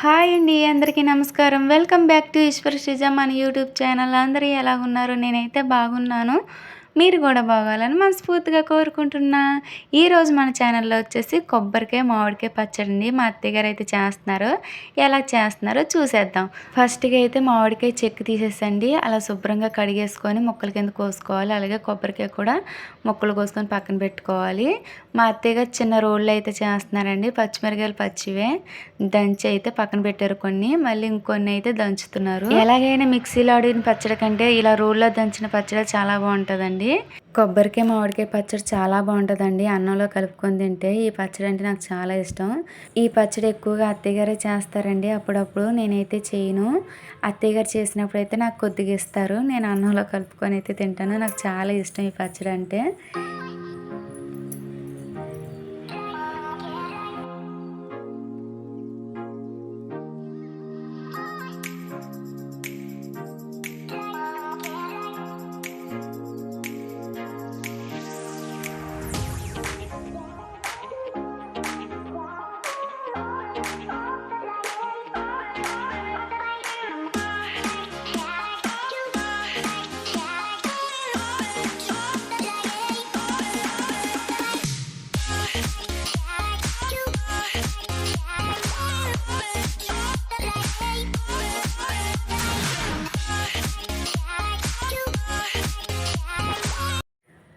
Hi అండి. అందరికీ నమస్కారం. Welcome back to Eshwar Sreeja మన యూట్యూబ్ ఛానల్. అందరూ ఎలాగున్నారు? నేనైతే బాగున్నాను. మీరు కూడా బాగాలని మనస్ఫూర్తిగా కోరుకుంటున్నా. ఈరోజు మన ఛానల్లో వచ్చేసి కొబ్బరికాయ, మామిడికాయ పచ్చడి అండి. మా అత్తయ్యగారు అయితే చేస్తున్నారు. ఎలా చేస్తున్నారో చూసేద్దాం. ఫస్ట్‌గా అయితే మామిడికాయ చెక్కు తీసేసండి. అలా శుభ్రంగా కడిగేసుకొని ముక్కల కింద కోసుకోవాలి. అలాగే కొబ్బరికాయ కూడా ముక్కలు కోసుకొని పక్కన పెట్టుకోవాలి. మా అత్తయ్యగారు చిన్న రోళ్ళు అయితే చేస్తున్నారండి. పచ్చిమిరకాయలు పచ్చివే దంచి అయితే పక్కన పెట్టారు కొన్ని. మళ్ళీ ఇంకొన్ని అయితే దంచుతున్నారు. ఎలాగైనా మిక్సీలో ఆడిన పచ్చడి కంటే ఇలా రోల్లో దంచిన పచ్చడి చాలా బాగుంటుందండి. కొబ్బరికాయ, మామిడికాయ పచ్చడి చాలా బాగుంటుందండి. అన్నంలో కలుపుకొని తింటే ఈ పచ్చడి అంటే నాకు చాలా ఇష్టం. ఈ పచ్చడి ఎక్కువగా అత్తయ్యగారే చేస్తారండి. అప్పుడప్పుడు నేనైతే చేయను. అత్తయ్యగారు చేసినప్పుడు అయితే నాకు కొద్దిగా ఇస్తారు. నేను అన్నంలో కలుపుకొని అయితే తింటాను. నాకు చాలా ఇష్టం ఈ పచ్చడి అంటే.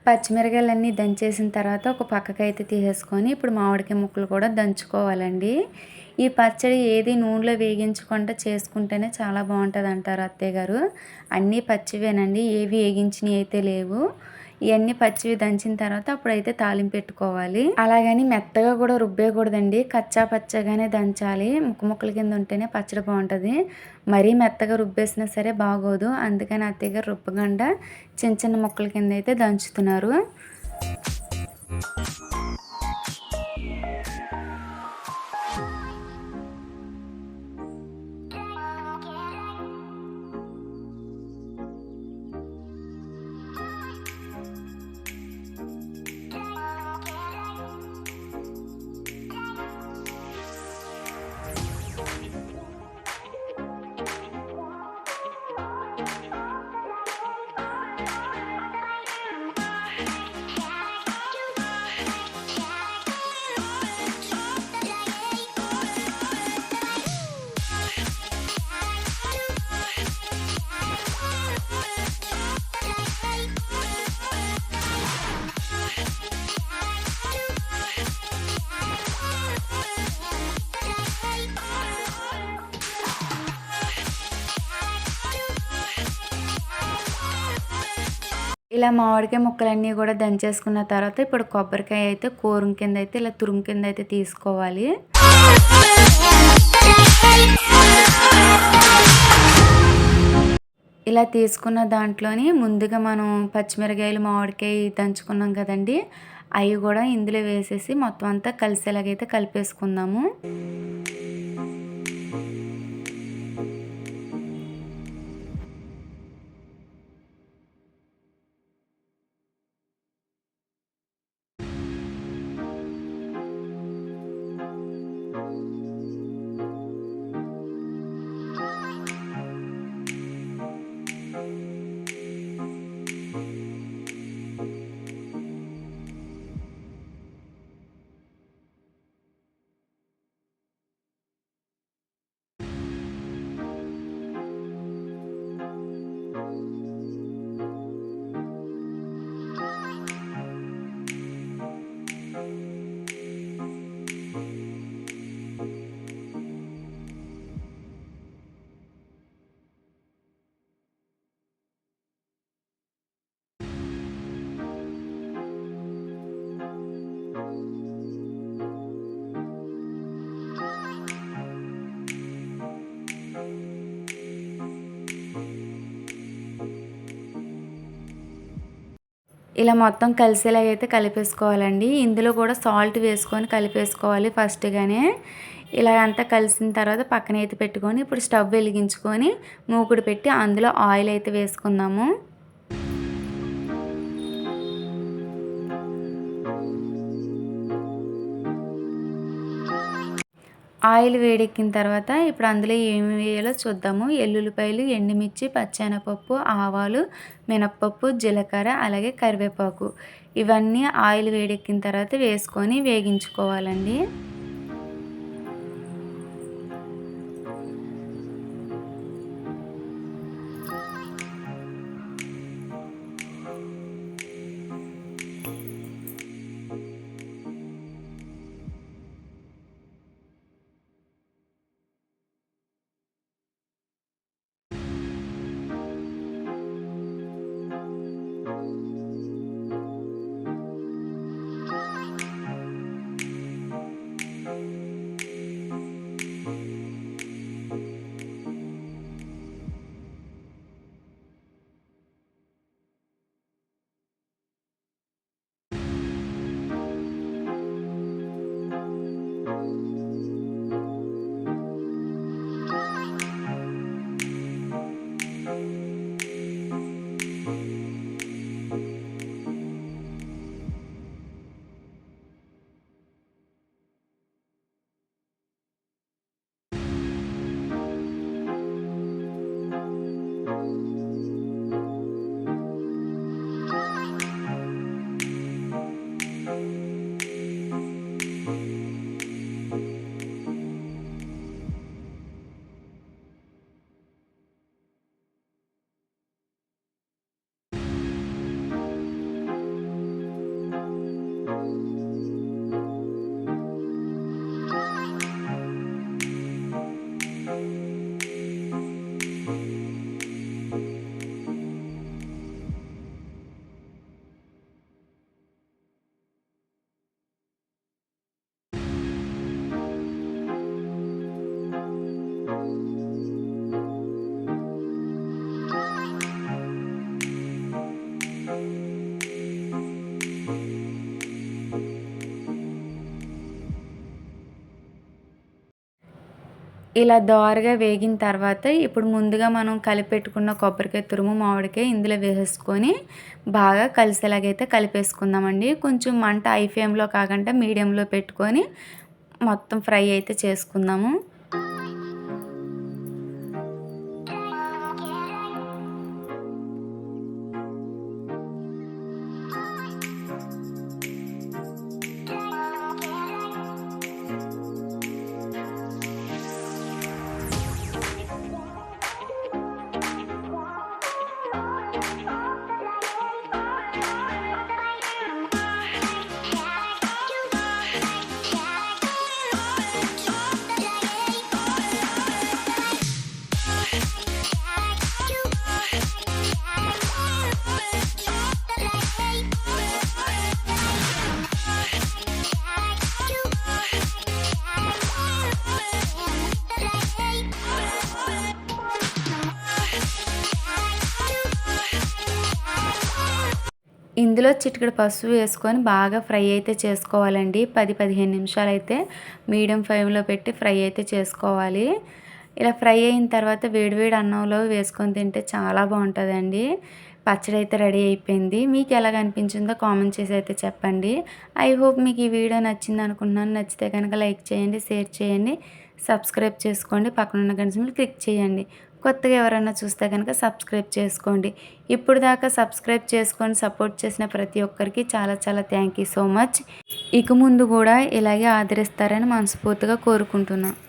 పచ్చిమిరకాయలన్నీ దంచేసిన తర్వాత ఒక పక్కకైతే తీసేసుకొని ఇప్పుడు మామిడికాయ ముక్కలు కూడా దంచుకోవాలండి. ఈ పచ్చడి ఏది నూనెలో వేగించకుండా చేసుకుంటేనే చాలా బాగుంటుంది అంటారు అత్తయ్య గారు. అన్నీ పచ్చివేనండి, ఏవి వేగించినవి అయితే లేవు. ఇవన్నీ పచ్చివి దంచిన తర్వాత అప్పుడైతే తాలింపు పెట్టుకోవాలి. అలాగని మెత్తగా కూడా రుబ్బేయకూడదండి. కచ్చా పచ్చగానే దంచాలి. ముక్కల కింద ఉంటేనే పచ్చడి బాగుంటుంది. మరీ మెత్తగా రుబ్బేసినా సరే బాగోదు. అందుకని అత్తయ్య గారు రుబ్బకుండా చిన్న చిన్న ముక్కల కింద అయితే దంచుతున్నారు. ఇలా మామిడికాయ ముక్కలన్నీ కూడా దంచేసుకున్న తర్వాత ఇప్పుడు కొబ్బరికాయ అయితే కూరం కింద అయితే ఇలా తురుము కింద అయితే తీసుకోవాలి. ఇలా తీసుకున్న దాంట్లోని ముందుగా మనం పచ్చిమిరకాయలు, మామిడికాయ దంచుకున్నాం కదండి, అవి కూడా ఇందులో వేసేసి మొత్తం అంతా కలిసేలాగైతే కలిపేసుకుందాము. ఇలా మొత్తం కలిసేలాగైతే కలిపేసుకోవాలండి. ఇందులో కూడా సాల్ట్ వేసుకొని కలిపేసుకోవాలి ఫస్ట్‌గానే. ఇలా అంతా కలిసిన తర్వాత పక్కన అయితే పెట్టుకొని ఇప్పుడు స్టవ్ వెలిగించుకొని మూకుడు పెట్టి అందులో ఆయిల్ అయితే వేసుకుందాము. ఆయిల్ వేడెక్కిన తర్వాత ఇప్పుడు అందులో ఏమి వేయాలో చూద్దాము. ఎల్లుల్లిపాయలు, ఎండుమిర్చి, పచ్చెనపప్పు, ఆవాలు, మినప్పప్పు, జీలకర్ర, అలాగే కరివేపాకు ఇవన్నీ ఆయిల్ వేడెక్కిన తర్వాత వేసుకొని వేగించుకోవాలండి. ఇలా దోరగా వేగిన తర్వాత ఇప్పుడు ముందుగా మనం కలిపెట్టుకున్న కొబ్బరికాయ తురుము, మామిడికాయ ఇందులో వేసేసుకొని బాగా కలిసేలాగైతే కలిపేసుకుందామండి. కొంచెం మంట హై ఫ్లేమ్లో కాకుండా మీడియంలో పెట్టుకొని మొత్తం ఫ్రై అయితే చేసుకుందాము. ఇందులో చిటికెడు పసుపు వేసుకొని బాగా ఫ్రై అయితే చేసుకోవాలండి. 10-15 నిమిషాలు అయితే మీడియం ఫ్లేమ్లో పెట్టి ఫ్రై అయితే చేసుకోవాలి. ఇలా ఫ్రై అయిన తర్వాత వేడివేడి అన్నంలో వేసుకొని తింటే చాలా బాగుంటుందండి. పచ్చడి అయితే రెడీ అయిపోయింది. మీకు ఎలాగ అనిపించిందో కామెంట్ చేసి అయితే చెప్పండి. ఐ హోప్ మీకు ఈ వీడియో నచ్చింది అనుకుంటున్నాను. నచ్చితే కనుక లైక్ చేయండి, షేర్ చేయండి, సబ్స్క్రైబ్ చేసుకోండి, పక్కనున్న గంట సింబల్ క్లిక్ చేయండి. కొత్తగా ఎవరైనా చూస్తే కనుక సబ్స్క్రైబ్ చేసుకోండి. ఇప్పుడు దాకా సబ్స్క్రైబ్ చేసుకొని సపోర్ట్ చేసిన ప్రతి ఒక్కరికి చాలా చాలా థ్యాంక్ యూ సో మచ్. ఇక ముందు కూడా ఇలాగే ఆదరిస్తారని మనస్ఫూర్తిగా కోరుకుంటున్నాను.